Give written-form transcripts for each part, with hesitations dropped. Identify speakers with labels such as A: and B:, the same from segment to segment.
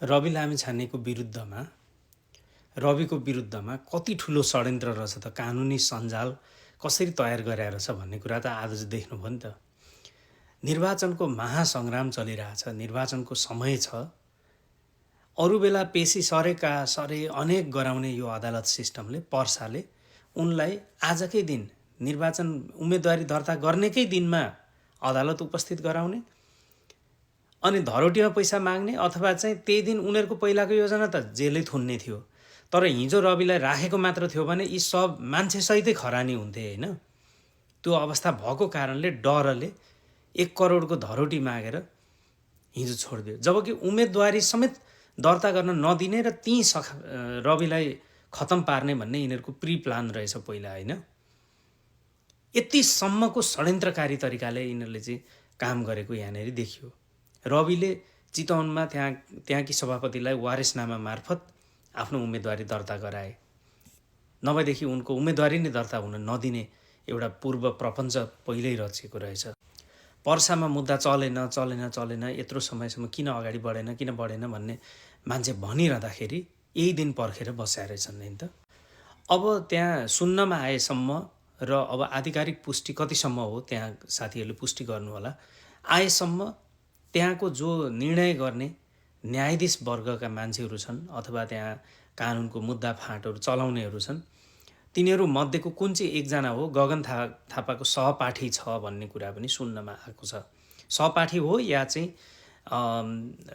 A: रवि लामिछानेको विरुद्धमा रविको विरुद्धमा कति ठुलो षड्यन्त्र रहेछ त, कानुनी सञ्जाल कसरी तयार गराएर रहेछ भन्ने कुरा त आज देख्नुभयो नि त। निर्वाचनको महासङ्ग्राम चलिरहेछ, निर्वाचनको समय छ। अरू बेला पेशी सरेका सरे अनेक गराउने यो अदालत सिस्टमले, पर्साले उनलाई आजकै दिन निर्वाचन उम्मेदवारी दर्ता गर्नेकै दिनमा अदालत उपस्थित गराउने अनि धरोटीमा पैसा माग्ने, अथवा चाहिँ त्यही दिन उनीहरूको पहिलाको योजना त जेलै थुन्ने थियो। तर हिजो रविलाई राखेको मात्र थियो भने यी सब मान्छेसहितै खरानी हुन्थे होइन। त्यो अवस्था भएको कारणले डरले 1 करोडको धरोटी मागेर हिजो छोडिदियो, जबकि उम्मेदवारी समेत दर्ता गर्न नदिने र ती रविलाई खतम पार्ने भन्ने यिनीहरूको प्री प्लान रहेछ पहिला होइन। यतिसम्मको षड्यन्त्रकारी तरिकाले यिनीहरूले चाहिँ काम गरेको यहाँनिर देखियो। रविले चितवनमा त्यहाँकी सभापतिलाई वारेसनामा मार्फत आफ्नो उम्मेदवारी दर्ता गराए, नभएदेखि उनको उम्मेदवारी नै दर्ता हुन नदिने एउटा पूर्व प्रपञ्च पहिल्यै रचिएको रहेछ। पर्सामा मुद्दा चलेन यत्रो समयसम्म किन अगाडि बढेन भन्ने मान्छे भनिरहँदाखेरि यही दिन पर्खेर बस्या रहेछन् नि त। अब त्यहाँ सुन्नमा आएसम्म र अब आधिकारिक पुष्टि कतिसम्म हो त्यहाँ साथीहरूले पुष्टि गर्नु होला, आएसम्म त्यहाँको जो निर्णय गर्ने न्यायाधीश वर्गका मान्छेहरू छन् अथवा त्यहाँ कानुनको मुद्दा फाँटहरू चलाउनेहरू छन्, तिनीहरू मध्येको कुन चाहिँ एकजना हो गगन थापाको सहपाठी छ भन्ने कुरा पनि सुन्नमा आएको छ। सहपाठी हो या चाहिँ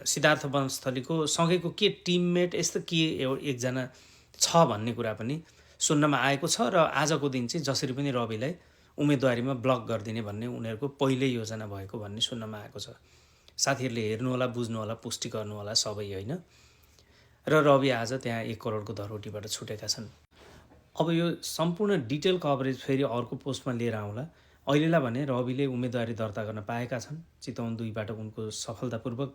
A: सिद्धार्थ वनस्थलीको सँगैको के टिममेट यस्तो के एकजना छ भन्ने कुरा पनि सुन्नमा आएको छ। र आजको दिन चाहिँ जसरी पनि रविलाई उम्मेदवारीमा ब्लक गरिदिने भन्ने उनीहरूको पहिल्यै योजना भएको भन्ने सुन्नमा आएको छ। साथीहरूले हेर्नुहोला, बुझ्नुहोला, पुष्टि गर्नुहोला सबै होइन। र रवि आज त्यहाँ 1 करोडको धरोटीबाट छुटेका छन्। अब यो सम्पूर्ण डिटेल कभरेज फेरि अर्को पोस्टमा लिएर आउँला। अहिलेलाई भने रविले उम्मेदवारी दर्ता गर्न पाएका छन्, चितवन 2बाट उनको सफलतापूर्वक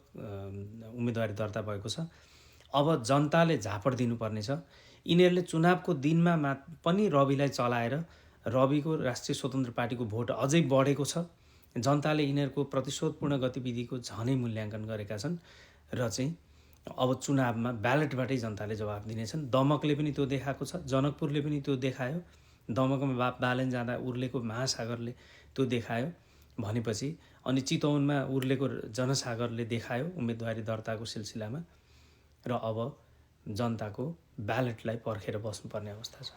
A: उम्मेदवारी दर्ता भएको छ। अब जनताले झापड दिनुपर्ने छ। यिनीहरूले चुनावको दिनमा पनि रविलाई चलाएर रविको राष्ट्रिय स्वतन्त्र पार्टीको भोट अझै बढेको छ। जनताले यिनीहरूको प्रतिशोधपूर्ण गतिविधिको झनै मूल्याङ्कन गरेका छन् र चाहिँ अब चुनावमा ब्यालेटबाटै जनताले जवाफ दिनेछन्। दमकले पनि त्यो देखाएको छ, जनकपुरले पनि त्यो देखायो, दमकमा बालेन जाँदा उर्लेको महासागरले त्यो देखायो भनेपछि अनि चितवनमा उर्लेको जनसागरले देखायो उम्मेदवारी दर्ताको सिलसिलामा। र अब जनताको ब्यालेटलाई पर्खेर बस्नुपर्ने अवस्था छ।